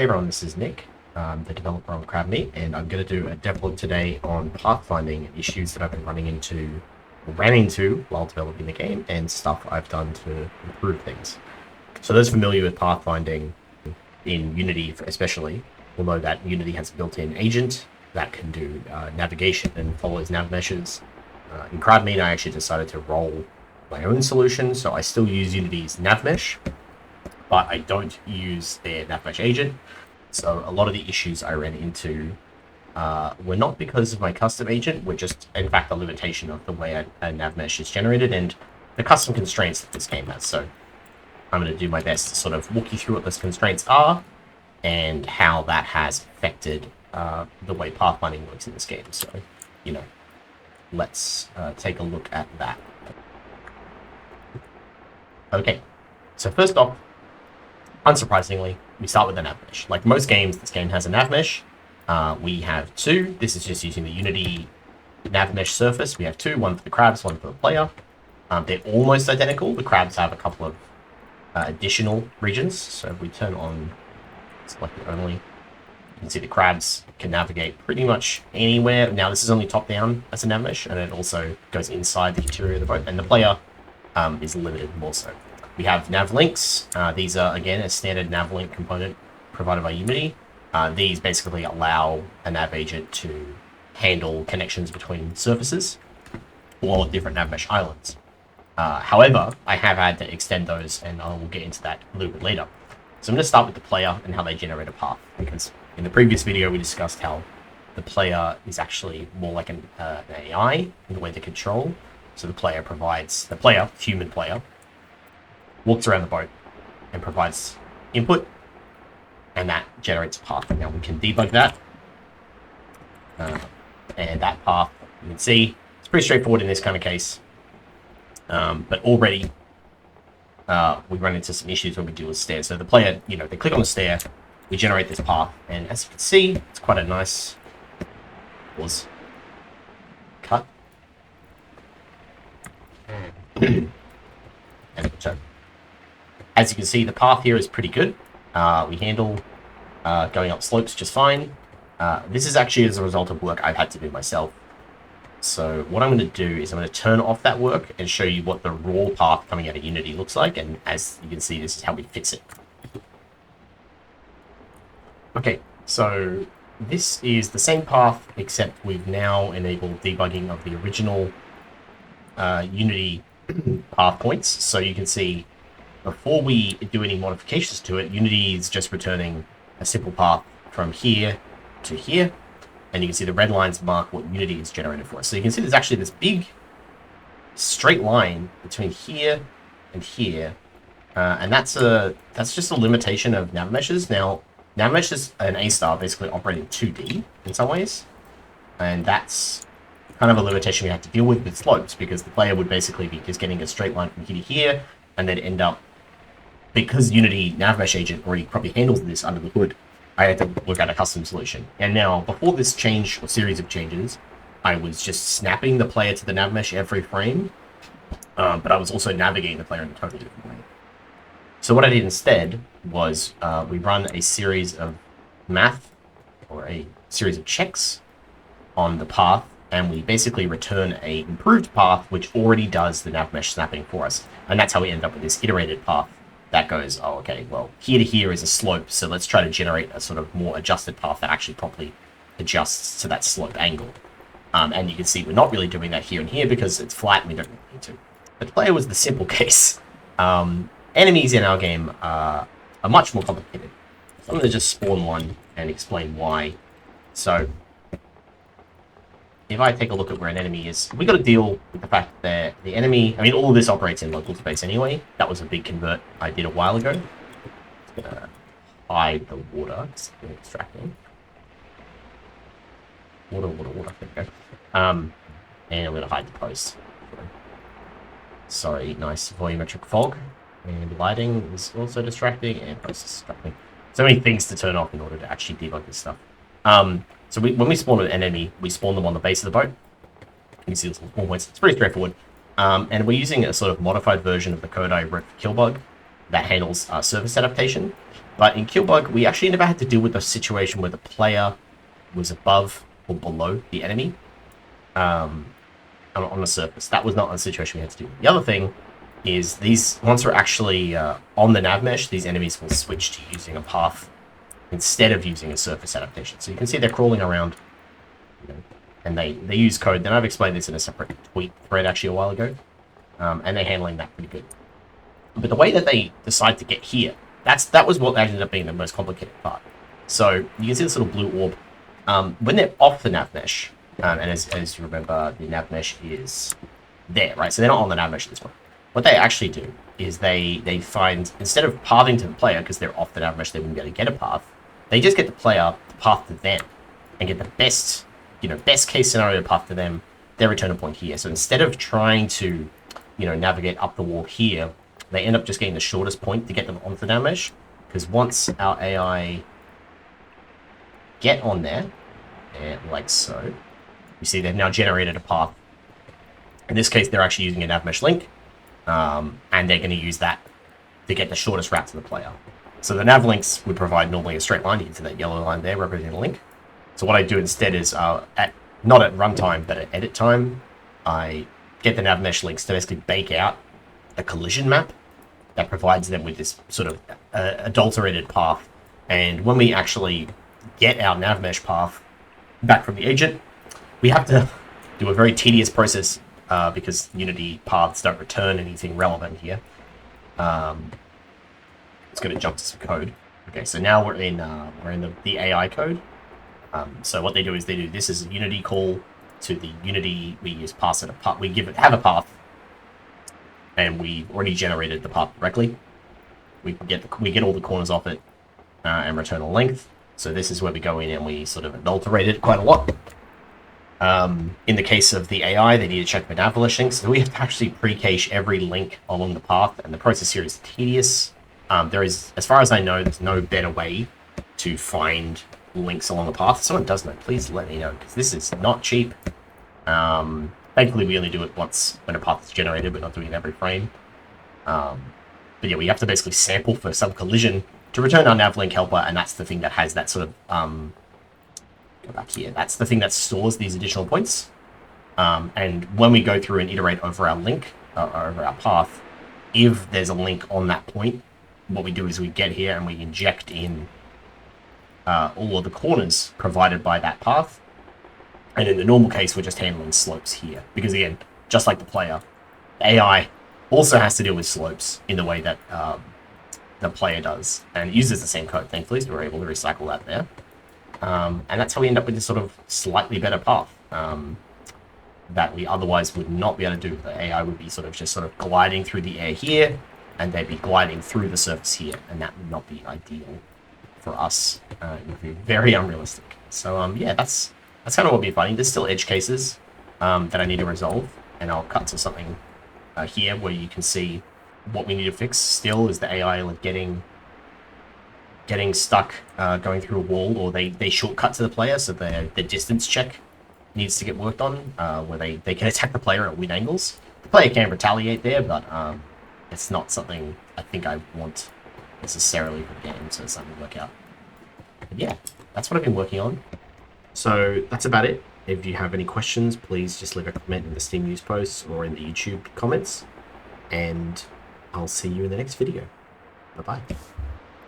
Hey everyone, this is Nick, the developer on Crabmeat, and I'm going to do a devlog today on pathfinding and issues that I've been ran into while developing the game, and stuff I've done to improve things. So those familiar with pathfinding in Unity especially will know that Unity has a built-in agent that can do navigation and follows nav meshes. In Crabmeat, I actually decided to roll my own solution, so I still use Unity's nav mesh, but I don't use their navmesh agent. So a lot of the issues I ran into were not because of my custom agent, were just, in fact, a limitation of the way a navmesh is generated and the custom constraints that this game has. So I'm going to do my best to sort of walk you through what those constraints are and how that has affected the way pathfinding works in this game. So, let's take a look at that. Okay, so first off, unsurprisingly, we start with a nav mesh. Like most games, this game has a nav mesh. We have two. This is just using the Unity nav mesh surface. We have two, one for the crabs, one for the player. They're almost identical. The crabs have a couple of additional regions. So if we turn on selected only, you can see the crabs can navigate pretty much anywhere. Now this is only top down as a nav mesh, and it also goes inside the interior of the boat, and the player is limited more so. We have nav links. These are, again, a standard nav link component provided by Unity. These basically allow a nav agent to handle connections between surfaces or different nav mesh islands. However, I have had to extend those, and I will get into that a little bit later. So I'm going to start with the player and how they generate a path, because in the previous video we discussed how the player is actually more like an AI in the way they control. So the human player, walks around the boat and provides input, and that generates a path. Now we can debug that, and that path, you can see, it's pretty straightforward in this kind of case, but already we run into some issues when we deal with stairs. So the player, they click on the stair, we generate this path, and as you can see, it's quite a nice cut. And return. As you can see, the path here is pretty good. We handle going up slopes just fine. This is actually as a result of work I've had to do myself. So what I'm going to do is I'm going to turn off that work and show you what the raw path coming out of Unity looks like. And as you can see, this is how we fix it. Okay, so this is the same path, except we've now enabled debugging of the original Unity path points. So you can see, before we do any modifications to it, Unity is just returning a simple path from here to here, and you can see the red lines mark what Unity has generated for us. So you can see there's actually this big straight line between here and here, and that's just a limitation of nav meshes. Now, nav meshes and A-star basically operate in 2D in some ways, and that's kind of a limitation we have to deal with slopes, because the player would basically be just getting a straight line from here to here, and then end up, because Unity navmesh agent already probably handles this under the hood, I had to work out a custom solution. And now, before this change or series of changes, I was just snapping the player to the navmesh every frame, but I was also navigating the player in a totally different way. So what I did instead was we run a series of math, or a series of checks on the path, and we basically return a improved path which already does the navmesh snapping for us. And that's how we end up with this iterated path that goes, oh, okay, well, here to here is a slope, so let's try to generate a sort of more adjusted path that actually properly adjusts to that slope angle. And you can see we're not really doing that here and here because it's flat and we don't need to. But the player was the simple case. Enemies in our game are much more complicated. So I'm going to just spawn one and explain why. So if I take a look at where an enemy is, we got to deal with the fact that the enemy, I mean, all of this operates in local space anyway. That was a big convert I did a while ago. Just gonna hide the water, it's a bit distracting. Water, there we go. And I'm gonna hide the post. Sorry, nice volumetric fog. And lighting is also distracting, and post is distracting. So many things to turn off in order to actually debug this stuff. So when we spawn an enemy, we spawn them on the base of the boat. You can see the spawn points. It's pretty straightforward. And we're using a sort of modified version of the code I wrote for Killbug that handles surface adaptation. But in Killbug, we actually never had to deal with the situation where the player was above or below the enemy on the surface. That was not a situation we had to do. The other thing is these, once we're actually on the nav mesh, these enemies will switch to using a path instead of using a surface adaptation. So you can see they're crawling around, you know, and they use code. Then I've explained this in a separate tweet thread actually a while ago, and they're handling that pretty good. But the way that they decide to get here, that was what ended up being the most complicated part. So you can see this little blue orb. When they're off the nav mesh, and as you remember, the nav mesh is there, right? So they're not on the nav mesh at this point. What they actually do is they find, instead of pathing to the player, because they're off the nav mesh, they wouldn't be able to get a path, they just get the player to path to them and get the best case scenario path to them, their return point here. So instead of trying to, navigate up the wall here, they end up just getting the shortest point to get them onto the nav mesh. Because once our AI get on there, like so, you see they've now generated a path. In this case, they're actually using a nav mesh link, and they're going to use that to get the shortest route to the player. So the nav links would provide normally a straight line into that yellow line there representing the link. So what I do instead is, not at runtime, but at edit time, I get the nav mesh links to basically bake out a collision map that provides them with this sort of adulterated path. And when we actually get our nav mesh path back from the agent, we have to do a very tedious process because Unity paths don't return anything relevant here. It's going to jump to some code. Okay, so now we're in the AI code. So what they do is this is a Unity call to the Unity. We use pass it a path. We have a path, and we've already generated the path directly. We get all the corners off it and return a length. So this is where we go in and we sort of adulterate it quite a lot. In the case of the AI, they need to check the nav links. So we have to actually pre-cache every link along the path, and the process here is tedious. There is, as far as I know, there's no better way to find links along the path. If someone does know, please let me know, because this is not cheap. Thankfully, we only do it once when a path is generated. We're not doing it every frame. But yeah, we have to basically sample for some collision to return our nav link helper, and that's the thing that has that sort of go back here. That's the thing that stores these additional points. And when we go through and iterate over our link, over our path, if there's a link on that point, what we do is we get here and we inject in all of the corners provided by that path. And in the normal case, we're just handling slopes here. Because again, just like the player, the AI also has to deal with slopes in the way that the player does. And it uses the same code, thankfully, so we're able to recycle that there. And that's how we end up with this sort of slightly better path that we otherwise would not be able to do. The AI would be sort of gliding through the air here, and they'd be gliding through the surface here, and that would not be ideal for us. It would be very unrealistic. So yeah, that's kind of what we're finding. There's still edge cases that I need to resolve, and I'll cut to something here where you can see what we need to fix. Still is the AI like getting stuck going through a wall, or they shortcut to the player, so the distance check needs to get worked on, where they can attack the player at weird angles. The player can retaliate there, but it's not something I think I want necessarily for the game, so it's something to work out. But yeah, that's what I've been working on. So that's about it. If you have any questions, please just leave a comment in the Steam news posts or in the YouTube comments, and I'll see you in the next video. Bye-bye.